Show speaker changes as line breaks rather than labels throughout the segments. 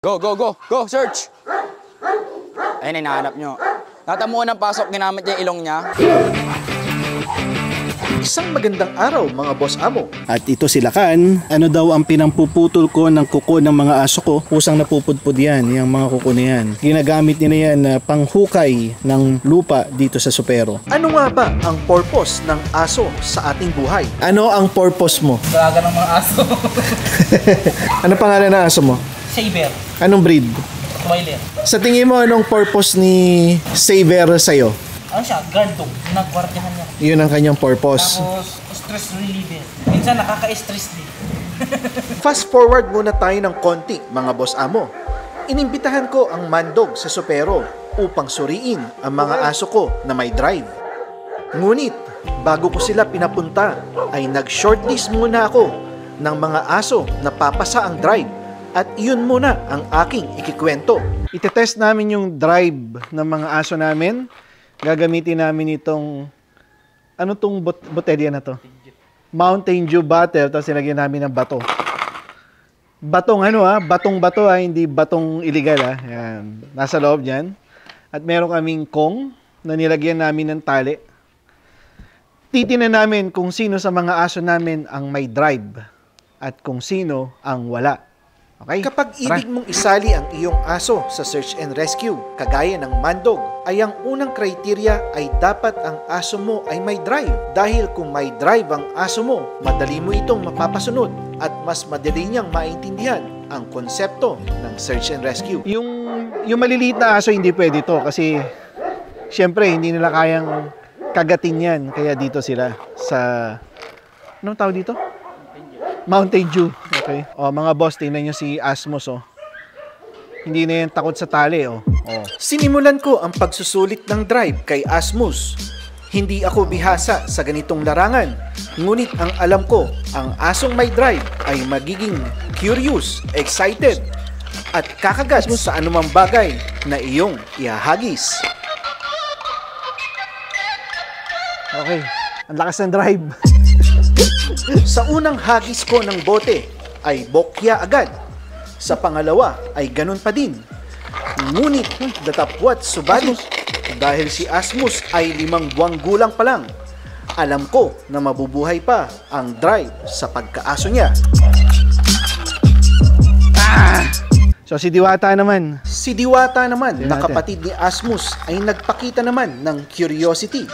Go, go, go! Go, search! Ayun, hinahanap nyo. Natamuan ng pasok, ginamit niya yung ilong niya.
Isang magandang araw mga boss amo.
At ito si Lakan. Ano daw ang pinampuputol ko ng kuko ng mga aso ko? Kusang napupudpud yan, yung mga kuko na yan. Ginagamit nila yan na panghukay ng lupa dito sa supero.
Ano nga ba ang purpose ng aso sa ating buhay?
Ano ang purpose mo?
Talaga ng mga aso.
Ano pangalan ng aso mo?
Saber.
Anong breed?
Rottweiler.
Sa tingin mo, anong purpose ni Saber sa'yo?
Ano siya? Guard dog. Nagwardyahan niya.
Yun ang kanyang purpose.
Tapos, stress reliever. Minsan nakaka-stress din.
Fast forward muna tayo ng konti mga boss amo. Inimbitahan ko ang mandog sa supero upang suriin ang mga aso ko na may drive. Ngunit, bago ko sila pinapunta, ay nag-shortlist muna ako ng mga aso na papasa ang drive. At iyon muna ang aking ikikwento.
Itetest namin yung drive ng mga aso namin. Gagamitin namin itong, ano tong botelya na to? Mountain Dew bottle, tapos nilagyan namin ng bato. Batong ano batong-bato hindi batong illegal Yan. Nasa loob yan. At meron kaming kong na nilagyan namin ng tali. Titinan namin kung sino sa mga aso namin ang may drive at kung sino ang wala. Okay?
Kapag ibig mong isali ang iyong aso sa search and rescue, kagaya ng mandog, ay ang unang kriteriya ay dapat ang aso mo ay may drive. Dahil kung may drive ang aso mo, madali mo itong mapapasunod at mas madali niyang maintindihan ang konsepto ng search and rescue.
Yung maliliit na aso hindi pwede to kasi syempre hindi nila kayang kagatin yan. Kaya dito sila sa, anong tawag dito? Mountain Dew. Okay. Mga boss, tingnan nyo si Asmus Hindi na yan takot sa tali
Sinimulan ko ang pagsusulit ng drive kay Asmus. Hindi ako bihasa sa ganitong larangan. Ngunit ang alam ko, ang asong may drive ay magiging curious, excited, at kakagat sa anumang bagay na iyong ihahagis.
Okay. Ang lakas ng drive.
Sa unang hagis ko ng bote ay bokya agad. Sa pangalawa ay ganun pa din. Ngunit datapwat subalit dahil si Asmus ay 5 buwang gulang pa lang. Alam ko na mabubuhay pa ang drive sa pagkaaso niya.
So si Diwata naman.
Si Diwata naman na kapatid ni Asmus ay nagpakita naman ng curiosity.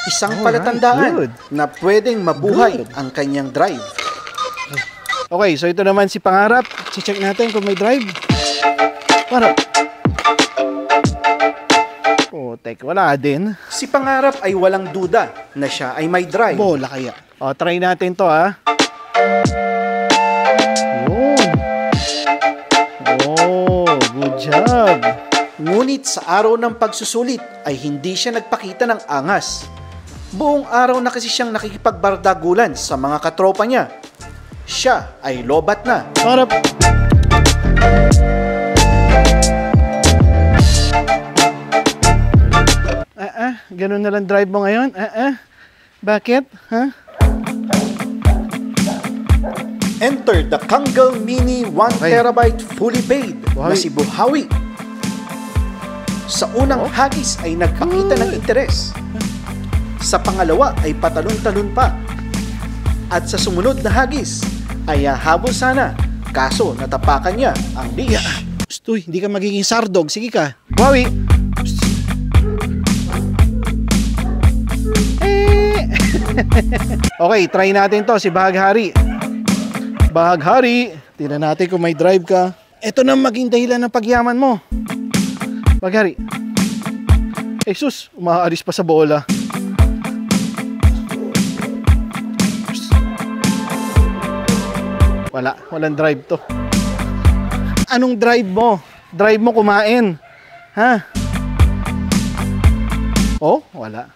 Isang palatandaan na pwedeng mabuhay ang kanyang drive.
Okay, so ito naman si Pangarap. Si-check natin kung may drive. Pangarap. Tek, wala din.
Si Pangarap ay walang duda na siya ay may drive.
Bola kaya. Try natin to Good job.
Ngunit sa araw ng pagsusulit ay hindi siya nagpakita ng angas. Buong araw na kasi siyang nakikipagbardagulan sa mga katropa niya. Siya ay lobat na.
Harap! Ganun na lang drive mo ngayon? Bakit?
Enter the Kangal Mini 1TB fully paid na si Buhawi. Sa unang hagis ay nagpakita ng interes. Sa pangalawa ay patalon-talon pa. At sa sumunod na hagis ay habol sana, kaso natapakan niya ang leash.
Uy, hindi ka magiging sardog. Sige ka. Wawi! Okay, try natin to. Si Bahaghari. Bahaghari. Tingnan natin kung may drive ka. Ito na maging dahilan ng pagyaman mo. Bahaghari. Jesus, umaalis pa sa bola. Walang drive to. Anong drive mo? Drive mo kumain. Wala.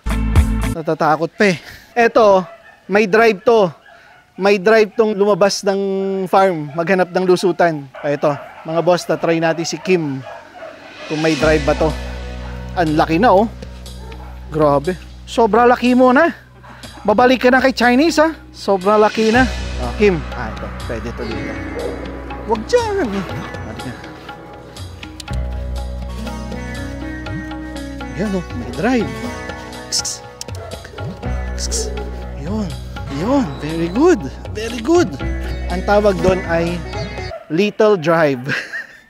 Natatakot pa Eto, may drive to. May drive tong lumabas ng farm, maghanap ng lusutan. Eto, mga boss, try natin si Kim. Kung may drive ba to. Ang laki na Grabe. Sobra laki mo na. Babalik ka na kay Chinese Sobra laki na. Kim, ito, pwede to dito. Wag dyan. Ayan o, may drive. Yun, very good. Very good. Ang tawag doon ay little drive.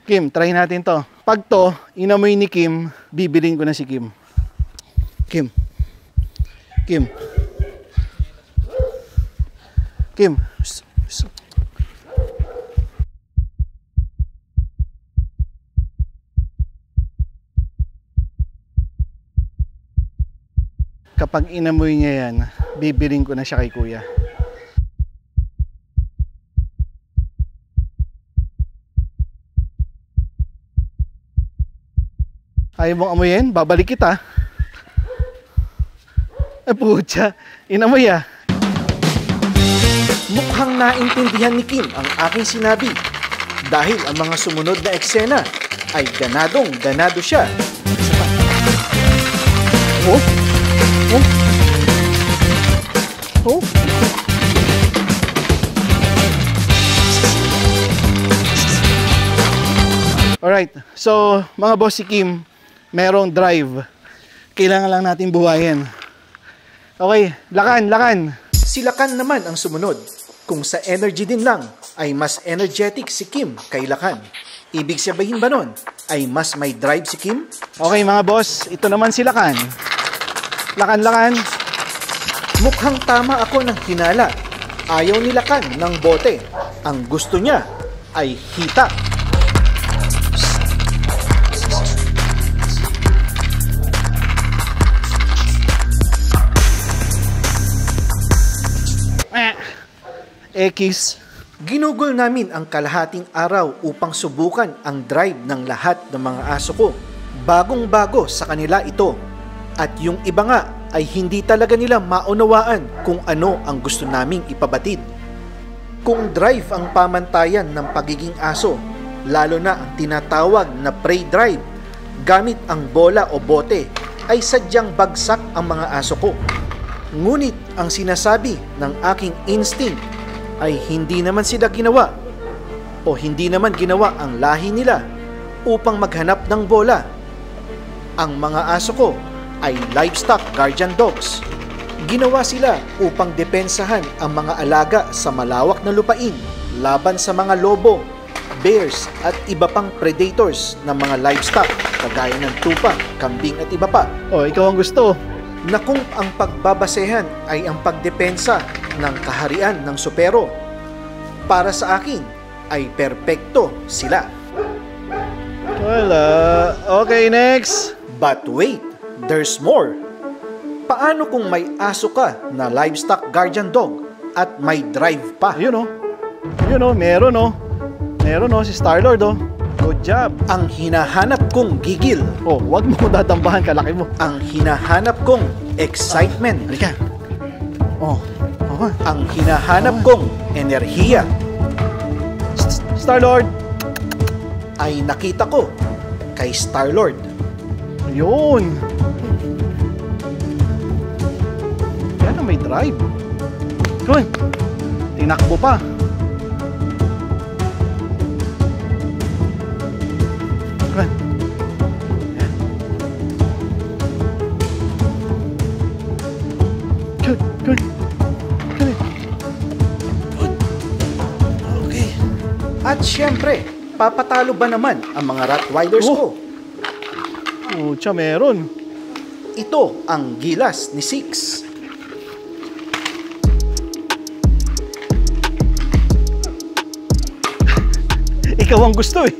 Kim, try natin to. Pag to, inamoy ni Kim, bibilin ko na si Kim. Kim. Kapag inamoy niya yan, bibilin ko na siya kay kuya. Ayaw mong amoyin? Babalik kita. Putya, inamoy ah.
Mukhang naintindihan ni Kim ang aking sinabi dahil ang mga sumunod na eksena ay ganado siya.
Alright, so mga boss, si Kim merong drive. Kailangan lang natin buhayin. Okay, lakan.
Si Lakan naman ang sumunod. Kung sa energy din lang ay mas energetic si Kim kay Lakan. Ibig sabihin ba nun ay mas may drive si Kim?
Okay mga boss, ito naman si Lakan. Lakan.
Mukhang tama ako ng hinala. Ayaw ni Lakan ng bote. Ang gusto niya ay hita.
X.
Ginugol namin ang kalahating araw upang subukan ang drive ng lahat ng mga aso ko. Bagong-bago sa kanila ito. At yung iba nga ay hindi talaga nila maunawaan kung ano ang gusto naming ipabatid. Kung drive ang pamantayan ng pagiging aso, lalo na ang tinatawag na prey drive, gamit ang bola o bote, ay sadyang bagsak ang mga aso ko. Ngunit ang sinasabi ng aking instinct ay hindi naman sila ginawa o hindi naman ginawa ang lahi nila upang maghanap ng bola. Ang mga aso ko ay livestock guardian dogs. Ginawa sila upang depensahan ang mga alaga sa malawak na lupain laban sa mga lobo, bears at iba pang predators ng mga livestock kagaya ng tupa, kambing at iba pa.
Oh, ikaw ang gusto.
Na kung ang pagbabasehan ay ang pagdepensa ng kaharian ng supero, para sa akin ay perpekto sila.
Wala. Okay, next.
But wait, there's more. Paano kung may aso ka na livestock guardian dog at may drive pa?
Yun o, meron o. Meron o, si Star-Lord o. Good job.
Ang hinahanap kong gigil.
Oh, wag mo dadambahan, kalaki mo.
Ang hinahanap kong excitement.
Halika. Oh.
Ang hinahanap kong enerhiya
Star-Lord
ay nakita ko kay Star-Lord.
Yun. Yan ang may drive. Come on. Tinakbo pa. Come on. Good.
At syempre, papatalo ba naman ang mga Rottweilers ko?
Pucha, meron.
Ito ang gilas ni Six.
Ikaw ang gusto eh.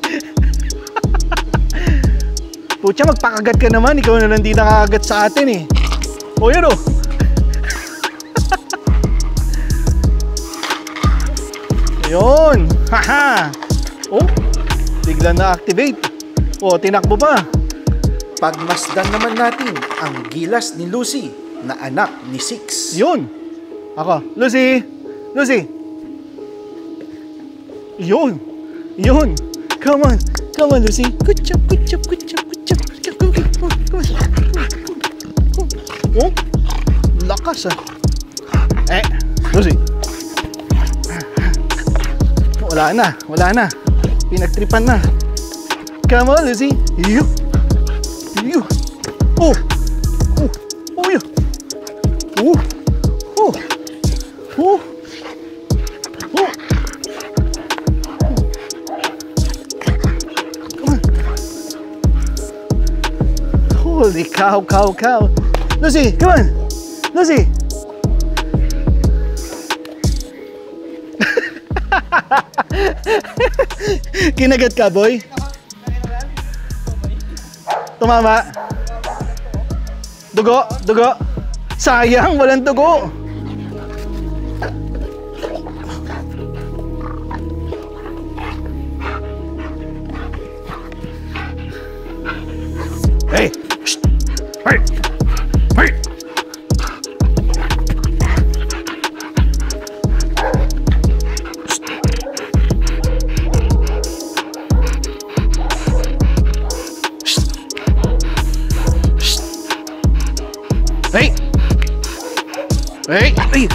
Pucha, magpakagat ka naman. Ikaw na lang di nakakagat sa atin eh. O yun o. Yun. Haha. Oh, bigla na-activate. Oh, tinakbo pa.
Pagmasdan naman natin ang gilas ni Lucy na anak ni Six.
Yun. Ako. Lucy. Yun. Come on, Lucy. Good job. Oh, lakas ah. Lucy. Wala na. Pinagtripan na. Come on, Lucy. You. You. Oh. Oh. Oh, yeah. Oh. Oh. Oh. Oh. Come on. Holy cow, cow, cow. Lucy, come on. Lucy. Kinagat ka, boy? Tumama. Dugo, dugo. Sayang, walang dugo. Hey! Shh! Hey! Hey! Hey! Hey! Hey!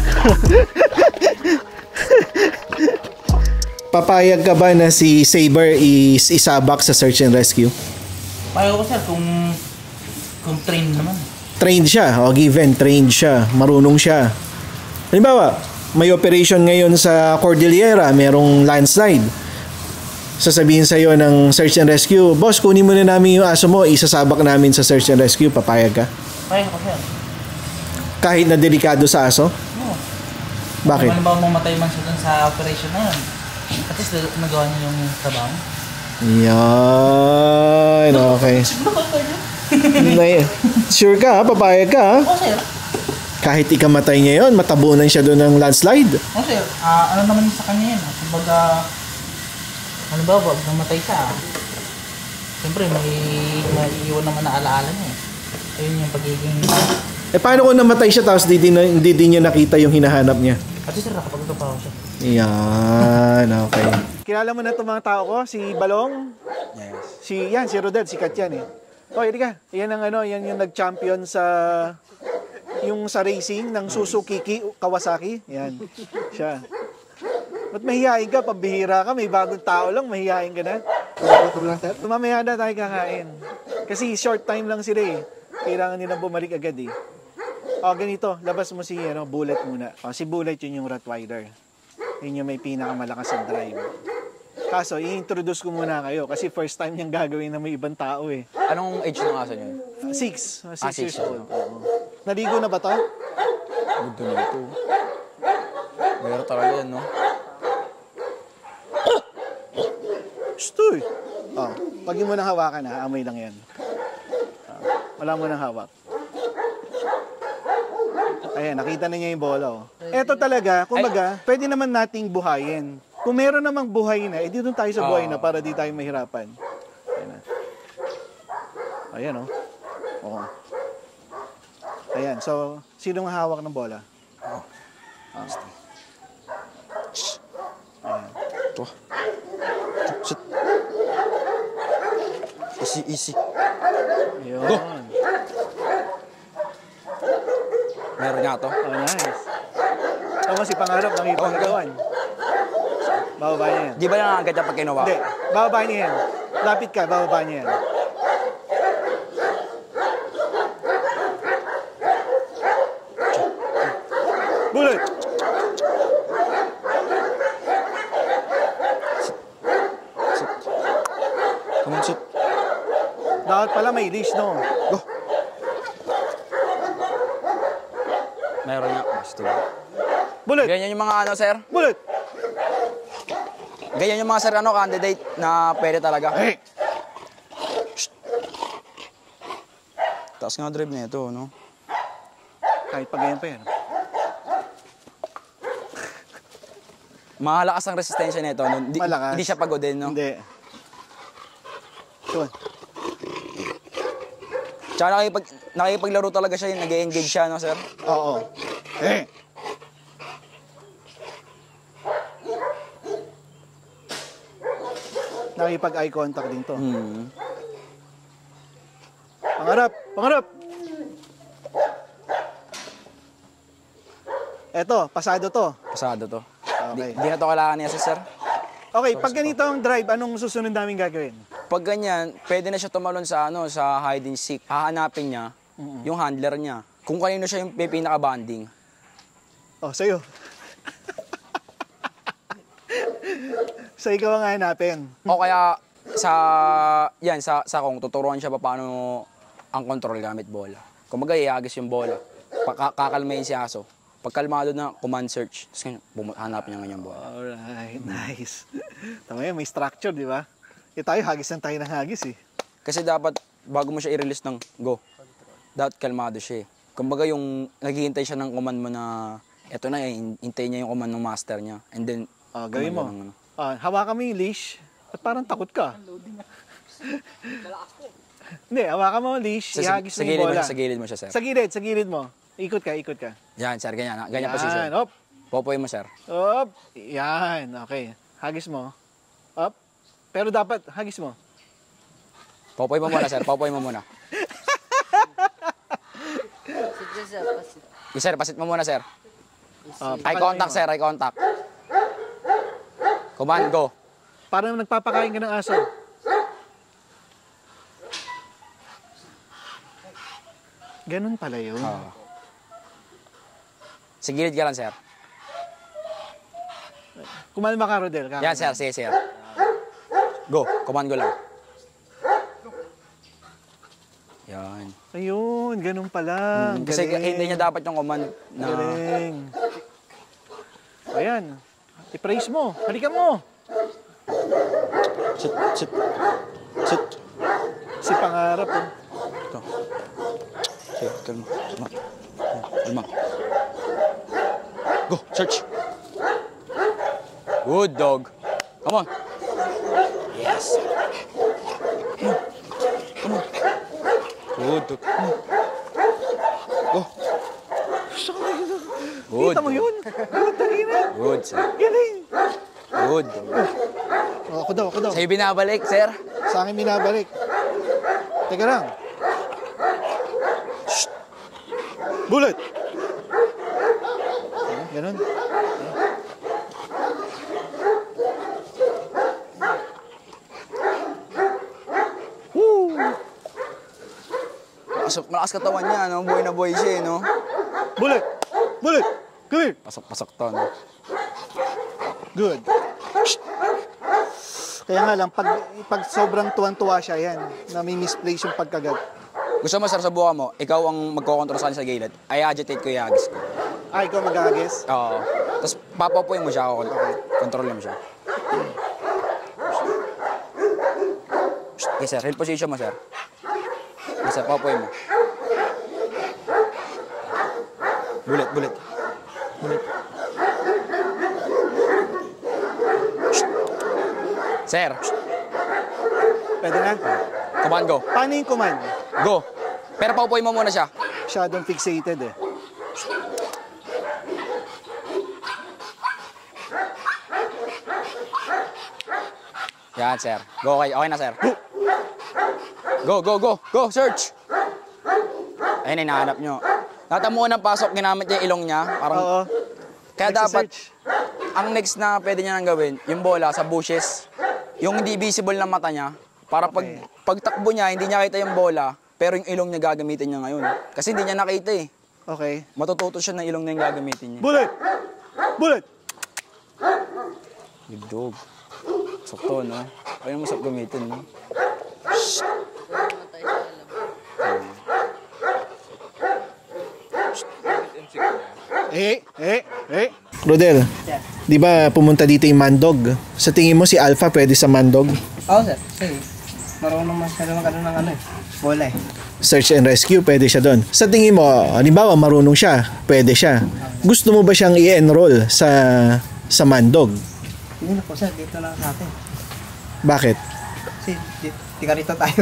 Papayag ka ba na si Saber is isabak sa search and rescue?
Payo ko sir kung train naman.
Trained siya, o given, trained siya, marunong siya. Halimbawa, may operation ngayon sa Cordillera, merong landslide. Sasabihin sa'yo ng search and rescue, boss, kunin mo na namin yung aso mo, isasabak namin sa search and rescue, papayag ka?
Payo ko sir.
Kahit na delikado sa aso?
Oo.
Bakit?
Kung halimbawa mamatay man siya dun sa operation na yun, at least nagawa niya yung trabaho.
Yan, okay. Sure ka, ha? Papayag ka, ha?
Oo sir.
Kahit ikamatay niya yun, matabunan siya doon ng landslide.
Oo sir, ano naman sa kanya yan? Kumbaga, halimbawa, pag namatay siya, siyempre may iiwan naman na alaala niya. Ayun yung pagiging...
Eh paano kung namatay siya tapos hindi din niya nakita yung hinahanap niya?
At least sir, nakapagtrabaho siya.
Yan, okay. Kilala mo na itong mga tao ko? Si Balong?
Yes.
Si Rodel, sikat yan eh. Oh, hindi ka. Yan ang yan yung nag-champion sa racing ng Suzuki Kawasaki. Yan. Siya. Ba't mahihain ka? Pambihira ka, may bagong tao lang, mahihain ka na. Mamaya na tayo kakain. Kasi short time lang sila eh. Kailangan nilang bumalik agad eh. O, ganito. Labas mo si Bullet muna. O, si Bullet yun yung Rottweiler. Yun yung may pinakamalakas ang drive. Kaso, i-introduce ko muna kayo kasi first time niyang gagawin na may ibang tao eh.
Anong age ng aso niyo?
6
6
years old. Oo. Naligo na ba to?
Good na ito. Mayroon talaga yan, no?
Stoy! Oh, pag mo nang hawakan ha, amoy lang yan. Wala mo nang hawak. Ayan, nakita na niya yung bola. Oh. Eto talaga, kumbaga, pwede naman nating buhayin. Kung meron namang buhay na, edi doon tayo sa buhay na para di tayo mahirapan. Ayan na. Ayan, oh. Oo. Ayan, so, sino hawak ng bola?
Oh.
Ayan.
Ito. Sit. Easy, easy.
Ayun.
Go! Meron nga to.
Oh, nice. Tama si Pangarap, nakipagagawan. Bababa niya yan.
Di ba lang agad pag kinuha?
Hindi, bababa niya yan. Lapit ka, bababa niya yan. Bullet!
Come on, sit.
Dapat pala may leash, no?
Go! Meron nga. Gusto.
Bullet!
Ganyan yung mga sir?
Bullet!
Ganyan yung mga sir, candidate na pwede talaga.
Hey!
Taas nga drive na ito, no?
Kahit pa ganyan pa yan.
Mahalakas ang resistensya nito, no?
Malakas.
Hindi siya pagodin, no?
Hindi. Ito.
Tsaka nakikipaglaro talaga siya, nag-engage siya, no, sir?
Oo. Eh! Nakipag-eye contact din to. Pangarap! Pangarap! Eto, pasado to.
Pasado to.
Okay.
Di na to kailangan niya, sir?
Okay, pag ganito ang drive, anong susunod namin gagawin?
Pag ganyan, pwede na siya tumalon sa sa hide and seek. Hahanapin niya yung handler niya. Kung kanino siya yung may pinaka-banding.
Oh, sa'yo. So, ikaw ang hanapin.
O kaya sa kung tuturuan siya pa paano ang control gamit bola. Kung mag-iagis yung bola, kakalmayin si aso. Pagkalmado na, command search. Tapos hanap niya ngayon bola.
Alright, nice. Tama yan, may structure, di ba? Tayo, hagis lang tayo ng hagis eh.
Kasi dapat, bago mo siya i-release ng go, dapat kalmado siya eh. Kumbaga yung naghihintay siya ng command mo na eto na, hintayin niya yung command ng master niya. And then,
Gawin mo. Hawakan mo yung leash. At parang takot ka. Hindi, hawakan mo yung leash. Ihagis mo yung bola.
Sa gilid mo siya, sir.
Sa gilid mo. Ikot ka.
Yan, sir, ganyan. Ganyan position.
Op.
Popoy mo, sir.
Op. Yan, okay. Hagis mo. Up. Pero dapat, hagis mo.
Popoy mo muna, sir. Popoy mo muna. Sir, pasit mo muna, sir. Eye contact, sir. Eye contact. Command, go.
Parang nagpapakain ka ng aso. Ganun pala yun.
Sa gilid ka lang, sir.
Kumalma ka, Rodel.
Yan, sir. Sige, sir. Go. Command, go lang. Yan.
Ayun, ganun pala.
Kasi
Galing.
hindi niya dapat yung command na...
Galing. Ayan. I-praise mo. Halika mo.
Sit.
Si pangarap. Eh.
Ito. Sige, kalma. Go, search. Good dog. Come on. Yes. Come on. Good dog. Go. Good.
Kita mo yun?
Good, sir.
Galing.
Good dog.
Oh, ako daw.
Sa'yo binabalik, sir.
Sa akin binabalik. Teka lang. Shh. Bullet! Ganun. Woo!
Malakas katawan niya, no? Buhay na buhay siya, no?
Bullet! Bullet! Come here!
Pasok to, no?
Good. Shh. Kaya nga lang, pag sobrang tuwan-tuwa siya, yan, na may misplace yung pagkagat.
Gusto mo, sir, subukan mo, ikaw ang magkocontrol sa gilid. Ay, agitate ko yung agis ko.
Ikaw mag-agis?
Oo. Tapos papapuin mo siya, control mo siya. Okay, sir. Hold position mo, sir. Okay, sir. Papapuin mo. Bullet. Sir.
Pwede na?
Command, go.
Paano yung command?
Go. Pero papapuin mo muna siya.
Masyadong fixated eh.
Yan, sir. Go, okay na, sir. Go, search! Ayun, hinahanap nyo. Natamuan ng pasok, ginamit niya yung ilong niya. Parang,
Oo.
kaya dapat,
Nagsisearch.
ang next na pwede niya nang gawin, yung bola sa bushes, yung hindi visible na mata niya, para pagtakbo niya, hindi niya kita yung bola, pero yung ilong niya gagamitin niya ngayon. Kasi hindi niya nakita eh.
Okay.
Matututo siya ng ilong na yung gagamitin niya.
Bullet!
Good dog. Sakto, no? Ayaw mo sa gamitin, no?
Rodel, di ba pumunta dito yung mandog? Sa tingin mo si Alpha pwede sa mandog?
Oo, sir. Kasi marunong masyadong ng ano eh. Bola eh.
Search and rescue, pwede siya doon. Sa tingin mo, halimbawa marunong siya, pwede siya. Gusto mo ba siyang i-enroll sa mandog?
Hindi na po, sir. Dito lang sa atin.
Bakit?
Kasi tika rito tayo.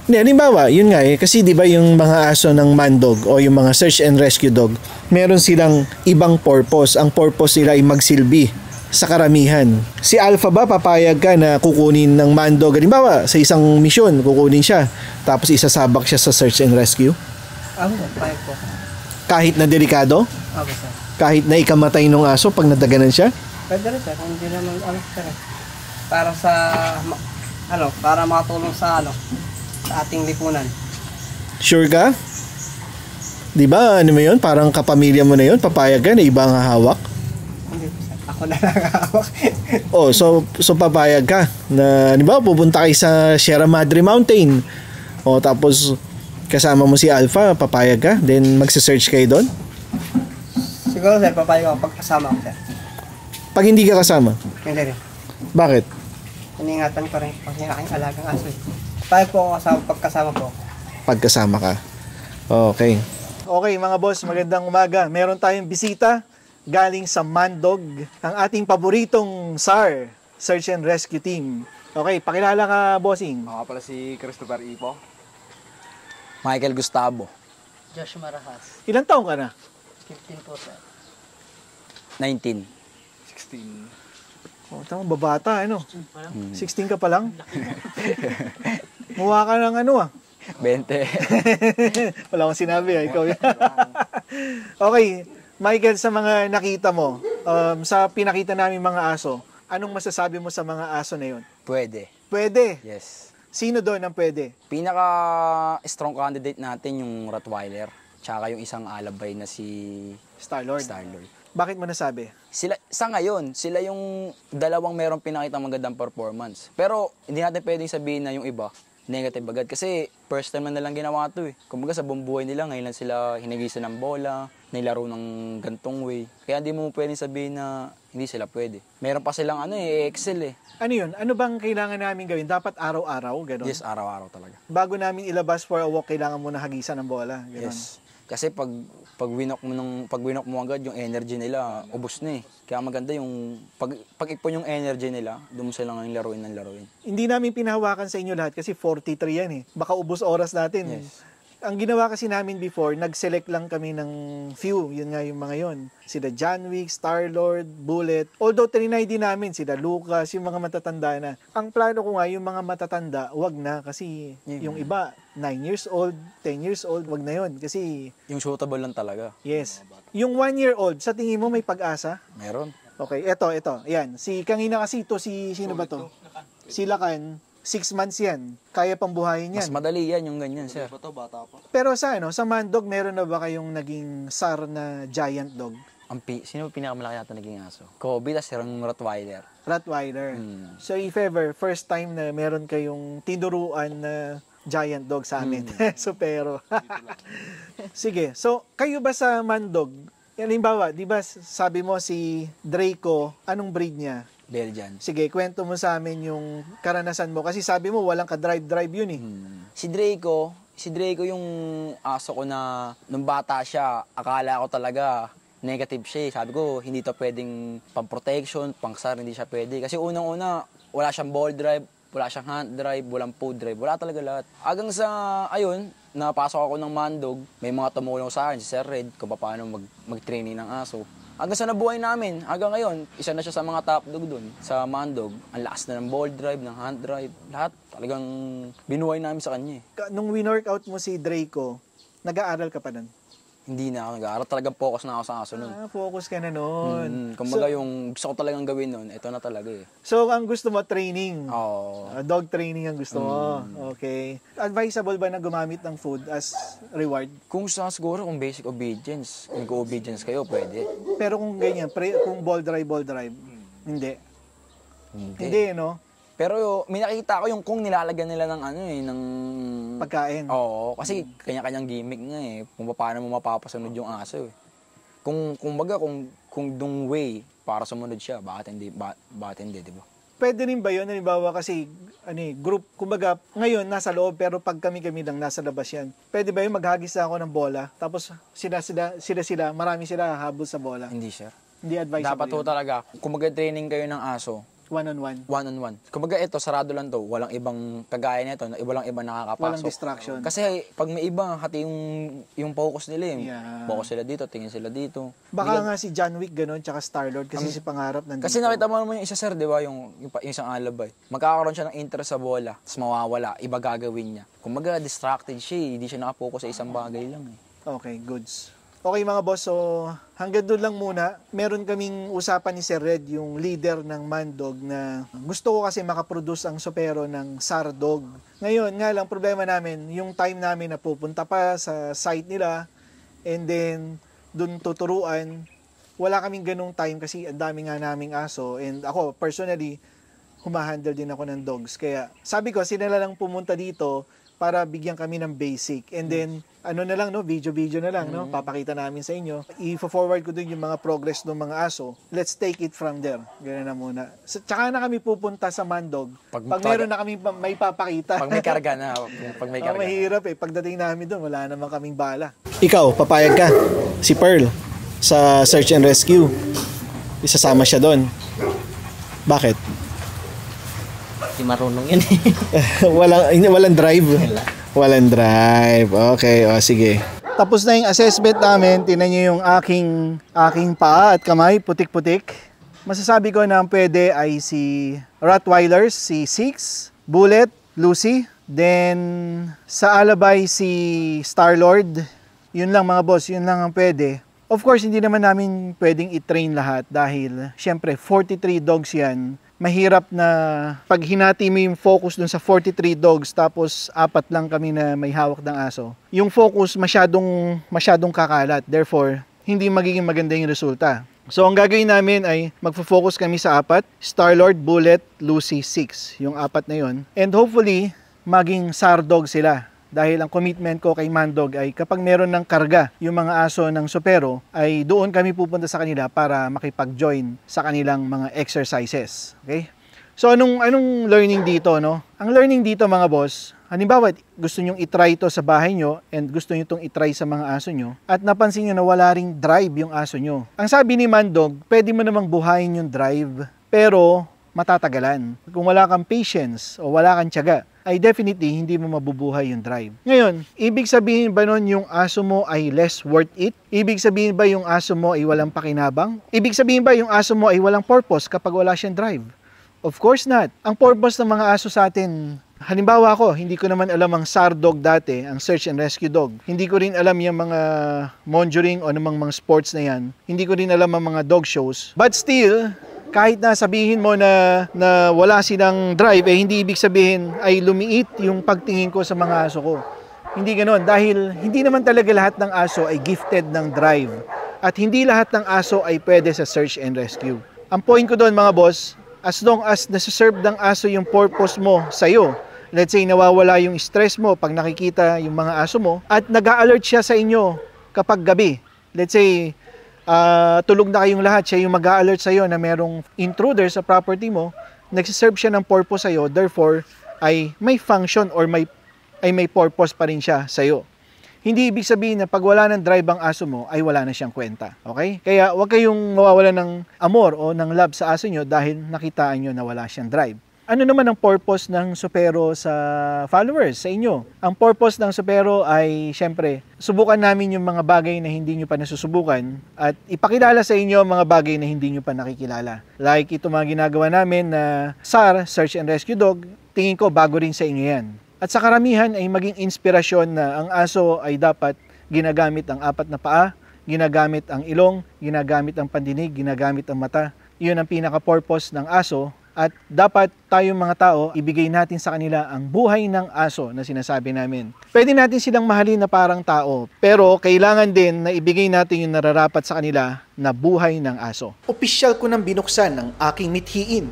Hindi, halimbawa, yun nga eh, kasi di ba yung mga aso ng mandog o yung mga search and rescue dog, meron silang ibang purpose. Ang purpose nila ay magsilbi sa karamihan. Si Alpha ba, papayag ka na kukunin ng mandog? Halimbawa, sa isang misyon, kukunin siya, tapos isasabak siya sa search and rescue?
Payag po.
Kahit na delikado?
Okay, sir.
Kahit na ikamatay ng aso pag nadaganan siya?
Pwede rin, sir. Kung hindi naman, sir.
para sa para makatulong sa sa ating lipunan.
Sure ka? Di ba, ano mo yun? Parang kapamilya mo na yun, papayag ka na ibang hawak?
Hindi po, sir. Ako na lang hawak.
Oh, so papayag ka na, di ba, pupunta kayo sa Sierra Madre Mountain. O, tapos kasama mo si Alpha, papayag ka? Then magse-search kayo doon?
Siguro, sir, papayag ako pag kasama ko, sir.
Pag hindi ka kasama?
Hindi rin.
Bakit?
Iningatan ko rin kasi aking alagang aso. Papayag po ako kasama pag kasama po.
Pagkasama ka. Okay. Okay, mga boss, magandang umaga. Meron tayong bisita galing sa Mandog, ang ating paboritong SAR, Search and Rescue Team. Okay, pakilala ka, bossing.
Ako pala si Christopher Ipo.
Michael Gustavo,
Josh Marahas.
Ilang taong ka na?
15 po, sir.
19.
16.
Oh, tama, babata, ano? 16 ka pa lang? Mukha ka ng
20.
Wala akong sinabi, ikaw yan. Okay, Michael, sa mga nakita mo, sa pinakita namin mga aso, anong masasabi mo sa mga aso na yun?
Pwede.
Pwede.
Yes.
Sino doon ang pwede?
Pinaka-strong candidate natin yung Rottweiler. Tsaka yung isang alabay na si
Star-Lord.
Star-Lord.
Bakit mo nasabi?
Sa ngayon, sila yung dalawang merong pinakita magandang performance. Pero hindi natin pwedeng sabihin na yung iba negative agad. Kasi first time na nilang ginawa ito eh. Kumbaga sa buong buhay nila, ngayon lang sila hinagisan ng bola, nilaro ng gantong way. Kaya hindi mo pwedeng sabihin na hindi sila pwede. Meron pa silang excel eh.
Ano yun? Ano bang kailangan namin gawin? Dapat araw-araw, gano'n?
Yes, araw-araw talaga.
Bago namin ilabas for a walk, kailangan mo na hagisan ng bola, gano'n?
Yes. Kasi pag winok mo agad yung energy nila, ubos na eh. Kaya maganda yung pag ipon yung energy nila, doon mo sila ng laruin.
Hindi namin pinahawakan sa inyo lahat kasi 43 yan eh. Baka ubos oras natin.
Yes.
Ang ginawa kasi namin before, nag-select lang kami ng few. Yun nga yung mga yon. Sila John Wick, Star-Lord, Bullet. Although trinay din namin sila Lucas, yung mga matatanda na. Ang plano ko nga, yung mga matatanda, wag na. Kasi yung iba, 9 years old, 10 years old, wag na yon. Kasi,
Yung shootable lang talaga.
yes. Yung 1 year old, sa tingin mo may pag-asa?
Meron.
Okay, eto. Ayan. Si kanina kasi to, sino ba to? Si Lakan. 6 months yan. Kaya pang buhayin yan.
Mas madali yan yung ganyan, sir.
Pero sa Mandog, meron na ba kayong naging SAR na giant dog?
Sino pinakamalaki natin naging aso? Kobe, tas yung Rottweiler.
Rottweiler. So if ever, first time na meron kayong tinuruan na giant dog sa amin. So pero. Sige. So kayo ba sa Mandog, halimbawa, di ba sabi mo si Draco, anong breed niya?
Belgian.
Sige, kwento mo sa amin yung karanasan mo. Kasi sabi mo, walang ka-drive-drive yun eh.
Si Draco yung aso ko na nung bata siya, akala ko talaga negative siya eh. Sabi ko, hindi to pwedeng pang-protection, pang-SAR, hindi siya pwede. Kasi unang-una, wala siyang ball drive, wala siyang hand drive, walang food drive, wala talaga lahat. Hanggang sa, napasok ako ng Mandog, may mga tumulong sa akin, si Sir Red, kung paano mag-training ng aso. Hanggang sa nabuhay namin, hanggang ngayon, isa na siya sa mga top dog doon, sa Mandog. Ang lakas na ng ball drive, ng hand drive, lahat. Talagang binuhay namin sa kanya eh.
Nung win-workout mo si Draco, nag-aaral ka pa nun?
Hindi na ako nag-aaral, talagang focus na ako sa aso nun.
Focus ka na nun.
Kumbaga yung gusto ko talagang gawin nun, ito na talaga eh.
So, ang gusto mo, training.
Oo.
Dog training ang gusto mo. Okay. Advisable ba na gumamit ng food as reward?
Kung siguro, kung basic obedience, kung obedience kayo, pwede.
Pero kung ganyan, kung ball drive, hindi. Hindi, no?
Pero may nakita ko yung kung nilalagyan nila ng ng
Pagkain.
Oo, kasi kanya-kanyang gimmick nga eh. Kung paano mo mapapasunod yung aso eh. Kung dung way para sumunod siya, bakit hindi, di ba?
Pwede rin ba yun? Halimbawa kasi, group, kumbaga, ngayon nasa loob, pero pag kami lang nasa labas yan. Pwede ba yun maghagis ako ng bola, tapos sila, marami sila habol sa bola?
Hindi, sir.
Hindi advisable
Dapat ho talaga, kung mag-training kayo ng aso,
one-on-one.
One-on-one. Kumbaga ito, sarado lang to. Walang ibang kagaya nito, walang ibang nakakapasok.
Walang distraction.
Kasi pag may iba, hati yung focus nila eh.
Yeah.
Focus sila dito, tingin sila dito.
Baka nga si John Wick gano'n, tsaka Star-Lord, kasi si Pangarap nandito.
Kasi nakita mo naman yung isa, sir, di ba? Yung isang alabay. Magkakaroon siya ng interest sa bola, tapos mawawala, iba gagawin niya. Kumbaga, distracted siya eh. Hindi siya nakapokus sa isang bagay lang eh.
Okay, goods. Okay mga boss, so hanggang doon lang muna. Meron kaming usapan ni Sir Red, yung leader ng Mandog, na gusto ko kasi makaproduce ang supero ng Sardog. Ngayon nga lang, problema namin, yung time namin na pupunta pa sa site nila and then doon tuturuan, wala kaming ganung time kasi ang dami nga naming aso and ako personally, humahandle din ako ng dogs. Kaya sabi ko, sila lang pumunta dito para bigyan kami ng basic. And then, ano na lang, no? Video na lang, no? Papakita namin sa inyo. I-forward ko din yung mga progress ng mga aso. Let's take it from there. Ganun na muna. Tsaka na kami pupunta sa Mandog. Pag meron na kami may papakita.
Pag may karga na. Pag may karga.
Mahirap eh. Pagdating namin doon, wala naman kaming bala. Ikaw, papayag ka. Si Pearl, sa Search and Rescue. Isasama siya doon. Bakit?
Di marunong yun
walang drive. Walang drive. Okay, o sige. Tapos na yung assessment namin. Tingnan niyo yung aking paa at kamay, putik-putik. Masasabi ko na ang pwede ay si Rottweilers, si Six, Bullet, Lucy. Then sa alabay si Starlord. Yun lang mga boss, yun lang ang pwede. Of course, hindi naman namin pwedeng i-train lahat dahil syempre 43 dogs yan. Mahirap na pag hinati mo yung focus dun sa 43 dogs tapos 4 lang kami na may hawak ng aso. Yung focus masyadong kakalat. Therefore, hindi magiging maganda yung resulta. So, ang gagawin namin ay magfo-focus kami sa 4. Starlord, Bullet, Lucy, 6. Yung 4 na yon. And hopefully, maging Sardog sila. Dahil ang commitment ko kay Mandog ay kapag meron ng karga yung mga aso ng supero, ay doon kami pupunta sa kanila para makipag-join sa kanilang mga exercises. Okay? So anong learning dito, no? Ang learning dito mga boss, halimbawa gusto nyong itry ito sa bahay nyo and gusto nyo itong itry sa mga aso nyo at napansin nyo na wala ring drive yung aso nyo. Ang sabi ni Mandog, pwede mo namang buhayin yung drive pero matatagalan. Kung wala kang patience o wala kang tiyaga, ay definitely hindi mo mabubuhay yung drive. Ngayon, ibig sabihin ba nun yung aso mo ay less worth it? Ibig sabihin ba yung aso mo ay walang pakinabang? Ibig sabihin ba yung aso mo ay walang purpose kapag wala siyang drive? Of course not. Ang purpose ng mga aso sa atin, halimbawa ako, hindi ko naman alam ang Sardog dati, ang Search and Rescue Dog. Hindi ko rin alam yung mga monitoring o namang mga sports na yan. Hindi ko rin alam ang mga dog shows. But still, kahit na sabihin mo na wala silang drive, hindi ibig sabihin ay lumiit yung pagtingin ko sa mga aso ko. Hindi ganoon dahil hindi naman talaga lahat ng aso ay gifted ng drive at hindi lahat ng aso ay pwede sa search and rescue. Ang point ko doon mga boss, as long as nasa-serve ng aso yung purpose mo sa'yo, let's say nawawala yung stress mo pag nakikita yung mga aso mo at nag-a-alert siya sa inyo kapag gabi. Let's say tulog na kayong lahat, siya yung mag-a-alert sa'yo na merong intruder sa property mo, nagsiserve siya ng purpose sa'yo, therefore, ay may function or may purpose pa rin siya sa'yo. Hindi ibig sabihin na pag wala ng drive ang aso mo, ay wala na siyang kwenta. Okay? Kaya huwag kayong mawawala ng amor o ng love sa aso nyo dahil nakitaan nyo na wala siyang drive. Ano naman ang purpose ng supero sa followers, sa inyo? Ang purpose ng supero ay, syempre, subukan namin yung mga bagay na hindi nyo pa nasusubukan at ipakilala sa inyo ang mga bagay na hindi nyo pa nakikilala. Like ito mga ginagawa namin na SAR, Search and Rescue Dog, tingin ko bago rin sa inyo yan. At sa karamihan ay maging inspirasyon na ang aso ay dapat ginagamit ang 4 na paa, ginagamit ang ilong, ginagamit ang pandinig, ginagamit ang mata. Iyon ang pinaka-purpose ng aso. At dapat tayong mga tao, ibigay natin sa kanila ang buhay ng aso na sinasabi namin. Pwede natin silang mahalin na parang tao, pero kailangan din na ibigay natin yung nararapat sa kanila na buhay ng aso.
Opisyal ko nang binuksan ang aking mithiin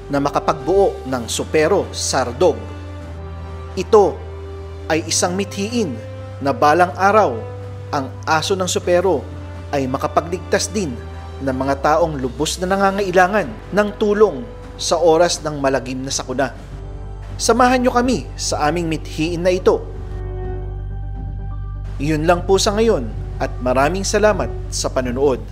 na makapagbuo ng supero Sardog. Ito ay isang mithiin na balang araw ang aso ng supero ay makapagligtas din ng mga taong lubos na nangangailangan ng tulong sa oras ng malagim na sakuna. Samahan nyo kami sa aming mithiin na ito. Yun lang po sa ngayon at maraming salamat sa panonood.